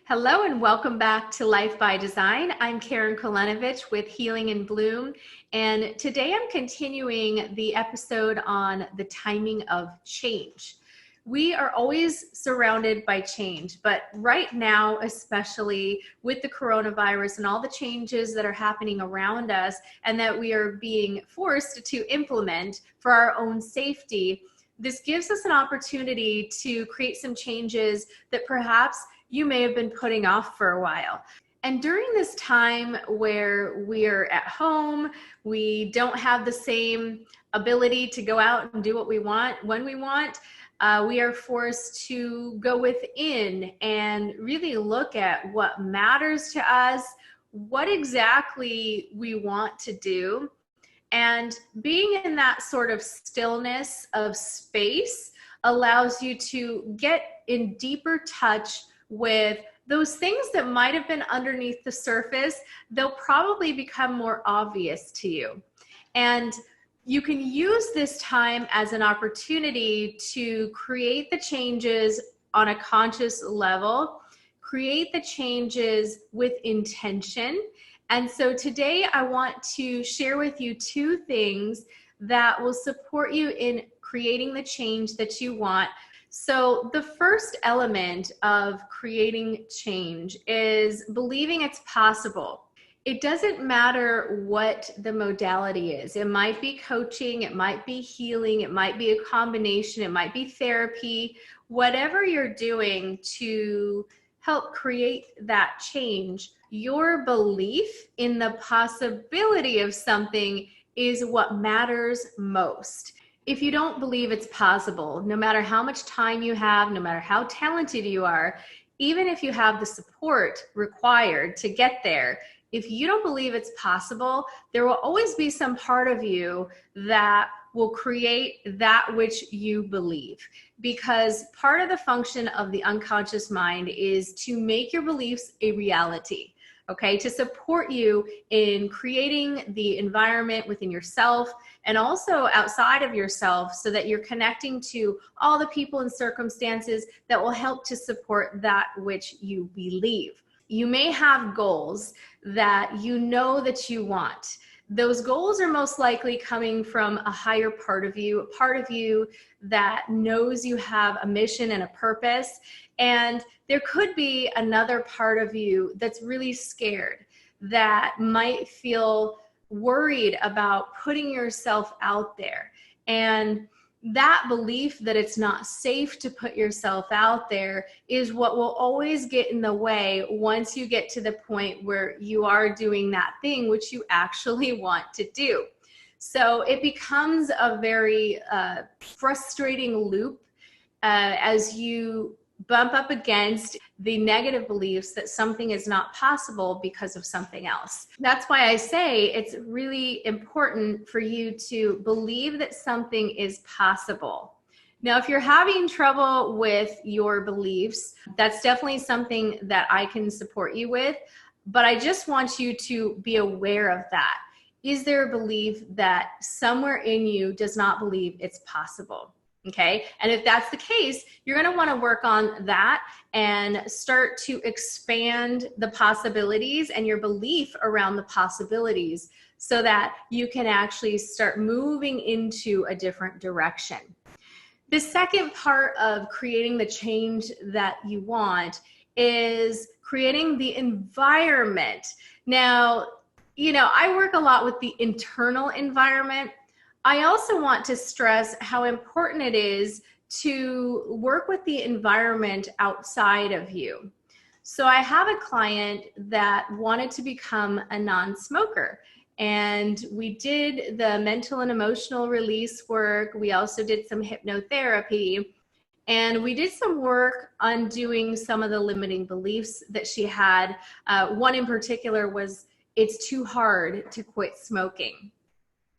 Hello and welcome back to Life by Design. I'm Karen Kolenovich with Healing in Bloom, and today I'm continuing the episode on the timing of change. We are always surrounded by change, but right now, especially with the coronavirus and all the changes that are happening around us and that we are being forced to implement for our own safety, this gives us an opportunity to create some changes that perhaps you may have been putting off for a while. And during this time where we're at home, we don't have the same ability to go out and do what we want when we want. We are forced to go within and really look at what matters to us, what exactly we want to do. And being in that sort of stillness of space allows you to get in deeper touch with those things that might have been underneath the surface. They'll probably become more obvious to you. And you can use this time as an opportunity to create the changes on a conscious level, create the changes with intention. And so today I want to share with you two things that will support you in creating the change that you want. So the first element of creating change is believing it's possible. It doesn't matter what the modality is. It might be coaching, it might be healing, it might be a combination, it might be therapy. Whatever you're doing to help create that change, your belief in the possibility of something is what matters most. If you don't believe it's possible, no matter how much time you have, no matter how talented you are, even if you have the support required to get there, if you don't believe it's possible, there will always be some part of you that will create that which you believe. Because part of the function of the unconscious mind is to make your beliefs a reality. Okay, to support you in creating the environment within yourself and also outside of yourself so that you're connecting to all the people and circumstances that will help to support that which you believe. You may have goals that you know that you want. Those goals are most likely coming from a higher part of you that knows you have a mission and a purpose. And there could be another part of you that's really scared, that might feel worried about putting yourself out there. And that belief that it's not safe to put yourself out there is what will always get in the way once you get to the point where you are doing that thing which you actually want to do. So it becomes a very frustrating loop as you bump up against the negative beliefs that something is not possible because of something else. That's why I say it's really important for you to believe that something is possible. Now, if you're having trouble with your beliefs, that's definitely something that I can support you with, but I just want you to be aware of that. Is there a belief that somewhere in you does not believe it's possible? Okay. And if that's the case, you're going to want to work on that and start to expand the possibilities and your belief around the possibilities so that you can actually start moving into a different direction. The second part of creating the change that you want is creating the environment. Now, I work a lot with the internal environment. I also want to stress how important it is to work with the environment outside of you. So I have a client that wanted to become a non-smoker, and we did the mental and emotional release work. We also did some hypnotherapy, and we did some work undoing some of the limiting beliefs that she had. One in particular was, it's too hard to quit smoking.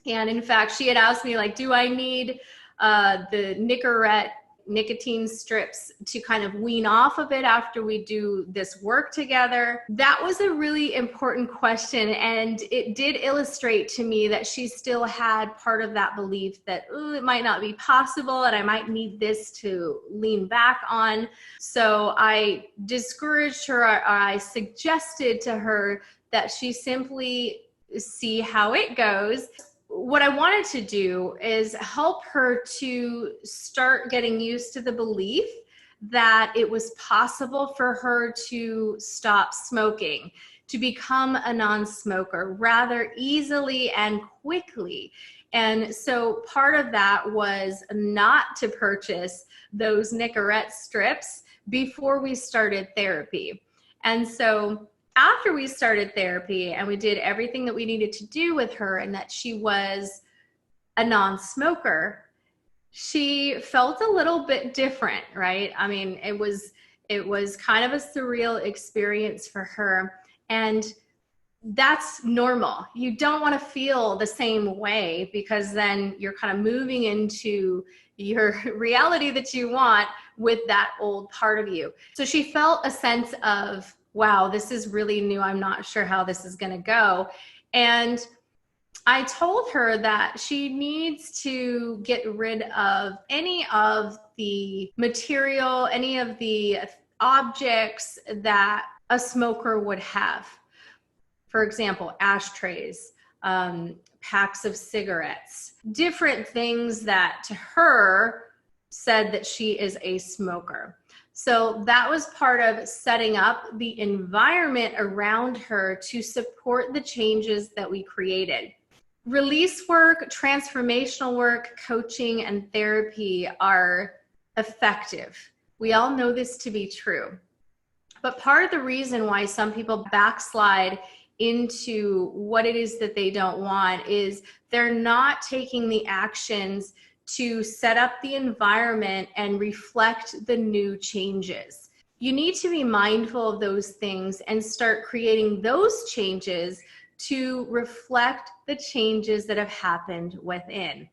And in fact, she had asked me, like, do I need the Nicorette nicotine strips to kind of wean off of it after we do this work together? That was a really important question, and it did illustrate to me that she still had part of that belief that, ooh, it might not be possible and I might need this to lean back on. So I discouraged her. I suggested to her that she simply see how it goes. What I wanted to do is help her to start getting used to the belief that it was possible for her to stop smoking, to become a non-smoker rather easily and quickly. And so part of that was not to purchase those Nicorette strips before we started therapy. And so after we started therapy and we did everything that we needed to do with her and that she was a non-smoker, she felt a little bit different, right? I mean, it was kind of a surreal experience for her. And that's normal. You don't want to feel the same way, because then you're kind of moving into your reality that you want with that old part of you. So she felt a sense of, wow, this is really new. I'm not sure how this is going to go. And I told her that she needs to get rid of any of the material, any of the objects that a smoker would have. For example, ashtrays, packs of cigarettes, different things that to her said that she is a smoker. So that was part of setting up the environment around her to support the changes that we created. Release work, transformational work, coaching, and therapy are effective. We all know this to be true. But part of the reason why some people backslide into what it is that they don't want is they're not taking the actions to set up the environment and reflect the new changes. You need to be mindful of those things and start creating those changes to reflect the changes that have happened within.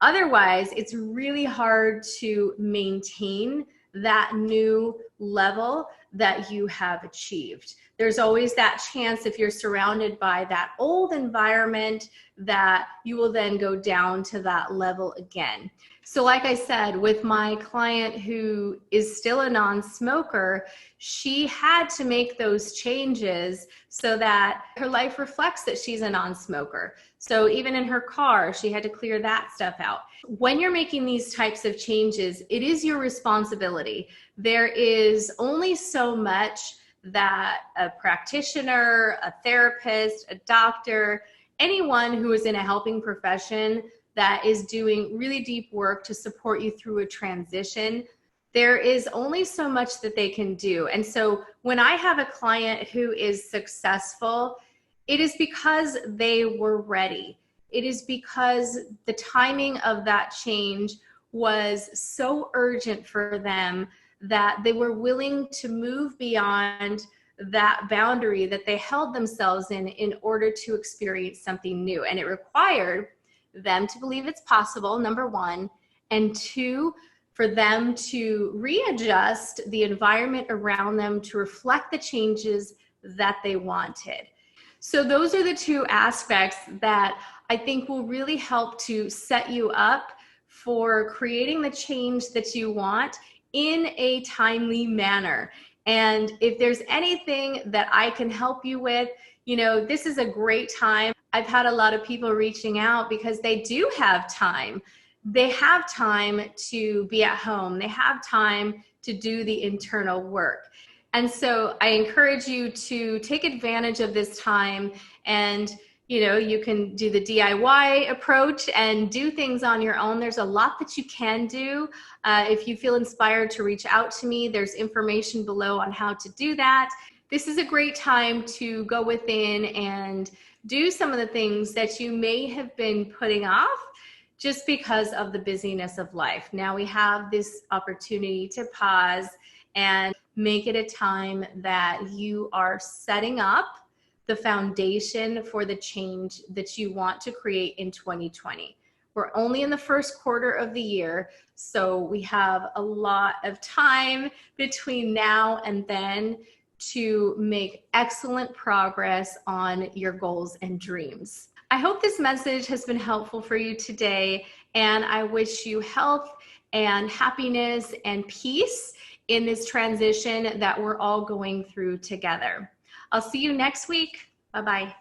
Otherwise, it's really hard to maintain that new level that you have achieved. There's always that chance, if you're surrounded by that old environment, that you will then go down to that level again. So like I said, with my client who is still a non-smoker, she had to make those changes so that her life reflects that she's a non-smoker. So even in her car, she had to clear that stuff out. When you're making these types of changes, it is your responsibility. There is only so much that a practitioner, a therapist, a doctor, anyone who is in a helping profession that is doing really deep work to support you through a transition, there is only so much that they can do. And so when I have a client who is successful, it is because they were ready. It is because the timing of that change was so urgent for them that they were willing to move beyond that boundary that they held themselves in order to experience something new. And it required them to believe it's possible, number one, and two, for them to readjust the environment around them to reflect the changes that they wanted. So those are the two aspects that I think will really help to set you up for creating the change that you want in a timely manner. And if there's anything that I can help you with, this is a great time. I've had a lot of people reaching out because they do have time. They have time to be at home. They have time to do the internal work. And so I encourage you to take advantage of this time, and you can do the DIY approach and do things on your own. There's a lot that you can do. If you feel inspired to reach out to me, there's information below on how to do that. This is a great time to go within and do some of the things that you may have been putting off just because of the busyness of life. Now we have this opportunity to pause and make it a time that you are setting up the foundation for the change that you want to create in 2020. We're only in the first quarter of the year, so we have a lot of time between now and then to make excellent progress on your goals and dreams. I hope this message has been helpful for you today, and I wish you health and happiness and peace in this transition that we're all going through together. I'll see you next week. Bye-bye.